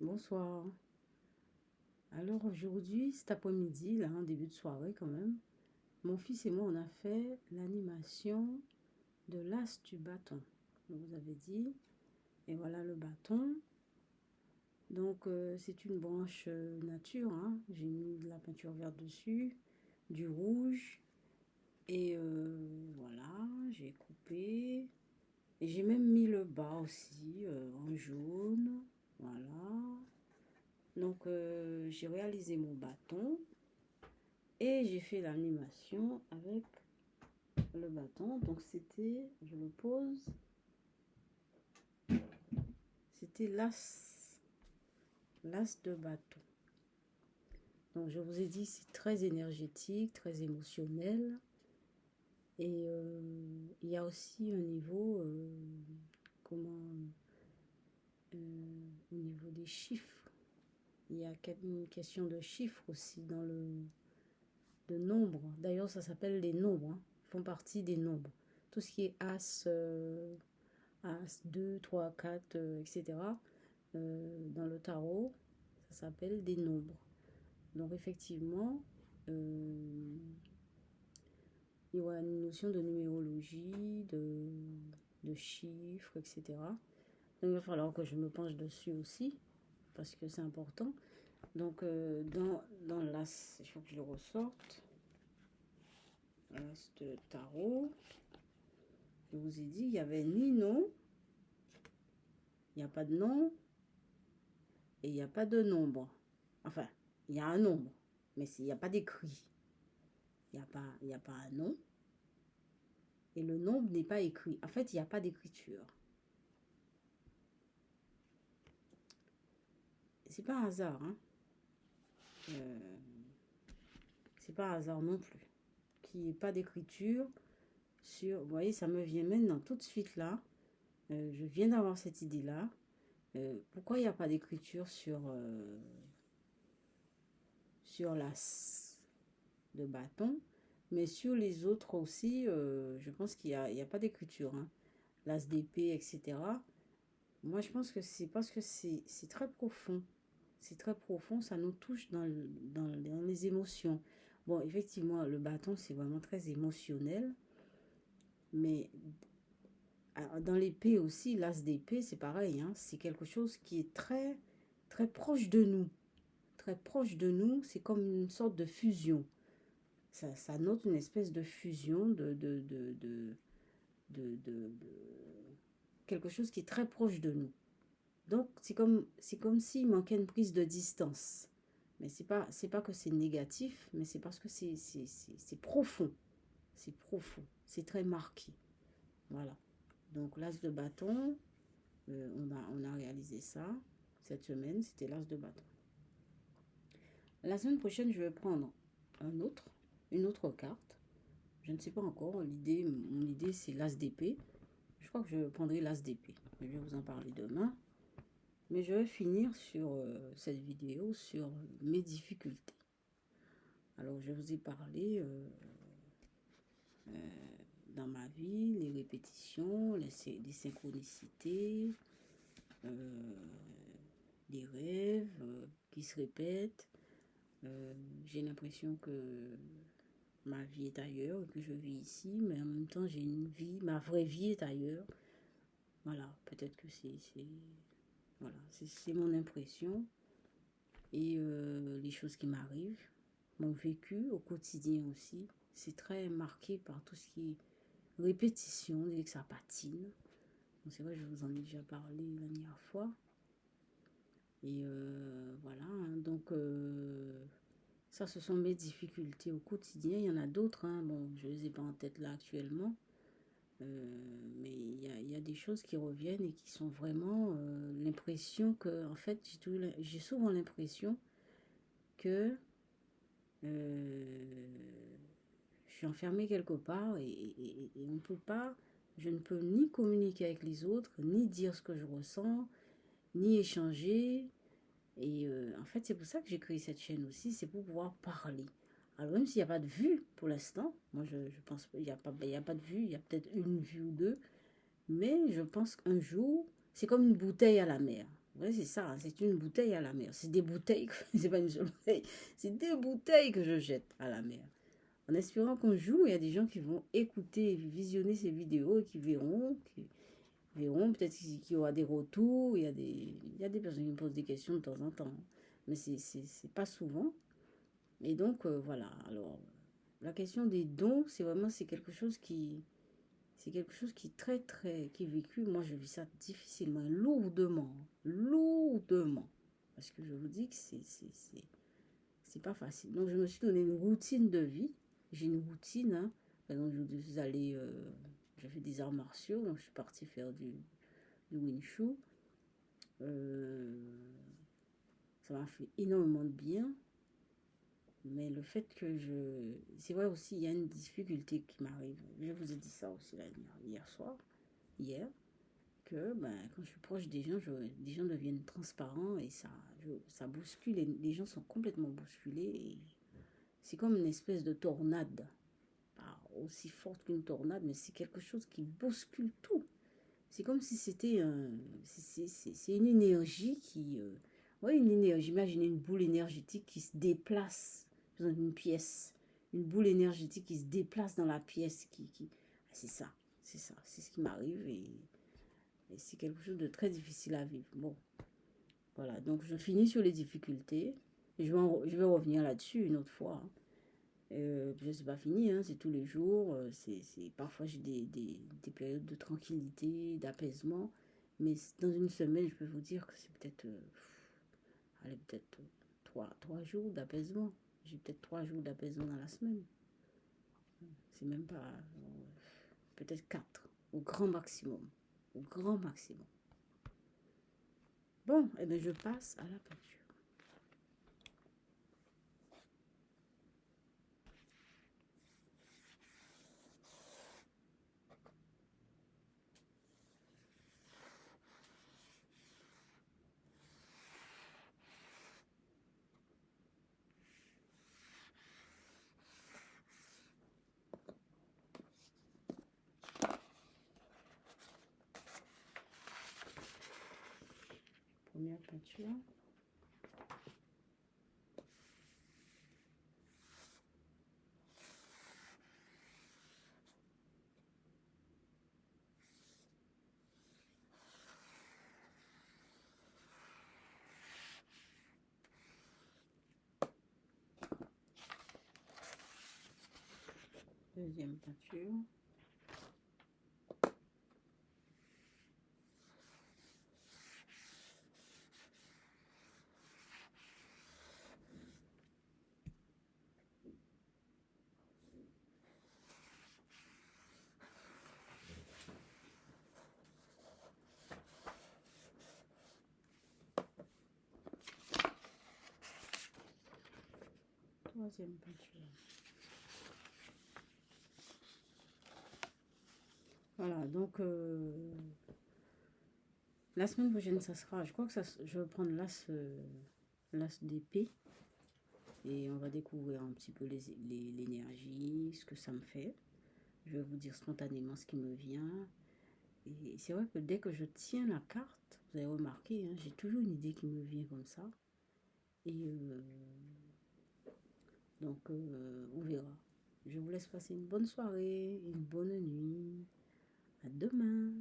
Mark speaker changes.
Speaker 1: Bonsoir. Alors aujourd'hui, cet après-midi, là, en début de soirée quand même, mon fils et moi, on a fait l'animation de l'as du bâton. Je vous avais dit. Et voilà le bâton. Donc c'est une branche nature, hein. J'ai mis de la peinture verte dessus, du rouge. Et voilà, j'ai coupé. Et j'ai même mis le bas aussi en jaune. Voilà. Donc j'ai réalisé mon bâton. Et j'ai fait l'animation avec le bâton. Donc c'était, je le pose, c'était l'as de bâton. Donc je vous ai dit, c'est très énergétique, très émotionnel. Et il y a aussi un niveau, au niveau des chiffres. Il y a une question de chiffres aussi dans de nombres. D'ailleurs, ça s'appelle les nombres, hein. Ils font partie des nombres. Tout ce qui est As 2, 3, 4, etc. Dans le tarot, ça s'appelle des nombres. Donc effectivement, il y aura une notion de numérologie, de chiffres, etc. Donc il va falloir que je me penche dessus aussi, parce que c'est important. Donc dans l'as, il faut que je le ressorte. L'as de tarot. Je vous ai dit, il n'y avait ni nom, il n'y a pas de nom, et il n'y a pas de nombre. Enfin, il y a un nombre, mais il n'y a pas d'écrit. Il n'y a pas un nom. Et le nombre n'est pas écrit. En fait, il n'y a pas d'écriture. C'est pas un hasard, hein. C'est pas un hasard non plus. Qu'il n'y ait pas d'écriture sur... Vous voyez, ça me vient maintenant tout de suite là. Je viens d'avoir cette idée-là. Pourquoi il n'y a pas d'écriture sur l'as de bâton, mais sur les autres aussi, je pense qu'il n'y a pas d'écriture, hein. L'as d'épée, etc. Moi, je pense que c'est parce que c'est très profond. C'est très profond, ça nous touche dans les émotions. Bon, effectivement, le bâton, c'est vraiment très émotionnel, mais dans l'épée aussi, l'as d'épée, c'est pareil, hein. C'est quelque chose qui est très, très proche de nous. Très proche de nous, c'est comme une sorte de fusion. Ça note une espèce de fusion, de quelque chose qui est très proche de nous. Donc, c'est comme s'il manquait une prise de distance. Mais c'est pas que c'est négatif, mais c'est parce que c'est profond. C'est profond. C'est très marqué. Voilà. Donc, l'as de bâton, on a réalisé ça. Cette semaine, c'était l'as de bâton. La semaine prochaine, je vais prendre une autre carte. Je ne sais pas encore. Mon idée, c'est l'as d'épée. Je crois que je prendrai l'as d'épée. Je vais vous en parler demain. Mais je vais finir sur cette vidéo sur mes difficultés. Alors, je vous ai parlé dans ma vie, les répétitions, les synchronicités, des rêves qui se répètent. J'ai l'impression que ma vie est ailleurs, que je vis ici, mais en même temps, j'ai une vie, ma vraie vie est ailleurs. Voilà, peut-être que voilà, c'est mon impression. Et les choses qui m'arrivent, mon vécu au quotidien aussi, c'est très marqué par tout ce qui est répétition, on dirait que ça patine. C'est vrai, je vous en ai déjà parlé la dernière fois. Et voilà, hein, donc ça, ce sont mes difficultés au quotidien. Il y en a d'autres, hein, bon, je ne les ai pas en tête là actuellement. Mais il y a des choses qui reviennent et qui sont vraiment l'impression que, en fait, j'ai souvent l'impression que je suis enfermée quelque part et on peut pas, je ne peux ni communiquer avec les autres, ni dire ce que je ressens, ni échanger. Et en fait, c'est pour ça que j'ai créé cette chaîne aussi, c'est pour pouvoir parler. Alors même s'il n'y a pas de vue pour l'instant, moi je pense qu'il n'y a pas de vue, il y a peut-être une vue ou deux, mais je pense qu'un jour, c'est comme une bouteille à la mer. Ouais, c'est ça, hein, c'est une bouteille à la mer. C'est des bouteilles, c'est pas une seule bouteille, c'est des bouteilles que je jette à la mer. En espérant qu'on joue, il y a des gens qui vont écouter, visionner ces vidéos et qui verront peut-être qu'il y aura des retours. Il y a des personnes qui me posent des questions de temps en temps, mais c'est pas souvent. Et donc, voilà. Alors, la question des dons, c'est vraiment, c'est quelque chose qui est très, très, qui est vécu. Moi, je vis ça difficilement, lourdement, lourdement. Parce que je vous dis que c'est pas facile. Donc, je me suis donné une routine de vie. J'ai une routine, hein. Par exemple, je suis allée, j'ai fait des arts martiaux, donc je suis partie faire du Wing Chun. Euh, Ça m'a fait énormément de bien. Mais le fait que je... C'est vrai aussi, il y a une difficulté qui m'arrive. Je vous ai dit ça aussi hier soir, hier, que ben, quand je suis proche des gens, les gens deviennent transparents et ça bouscule. Les gens sont complètement bousculés. Et c'est comme une espèce de tornade. Pas aussi forte qu'une tornade, mais c'est quelque chose qui bouscule tout. C'est comme si c'était un... C'est une énergie qui... ouais, une énergie. Imaginez une boule énergétique qui se déplace dans une pièce. Une boule énergétique qui se déplace dans la pièce. Ah, c'est ça. C'est ça. C'est ce qui m'arrive et c'est quelque chose de très difficile à vivre. Bon, voilà. Donc, je finis sur les difficultés. Je vais revenir là-dessus une autre fois, hein. Je sais pas fini, hein, c'est tous les jours. Parfois, j'ai des périodes de tranquillité, d'apaisement. Mais dans une semaine, je peux vous dire que c'est peut-être, allez, peut-être trois jours d'apaisement. J'ai peut-être 3 jours d'apaisement dans la semaine. C'est même pas, peut-être 4, au grand maximum. Au grand maximum. Bon, et bien je passe à la peinture. Première peinture. Deuxième peinture. Troisième peinture. Voilà, donc la semaine prochaine, ça sera, je crois que je vais prendre l'as d'épée et on va découvrir un petit peu l'énergie, ce que ça me fait. Je vais vous dire spontanément ce qui me vient. Et c'est vrai que dès que je tiens la carte, vous avez remarqué, hein, j'ai toujours une idée qui me vient comme ça. Et donc, on verra. Je vous laisse passer une bonne soirée, une bonne nuit. À demain.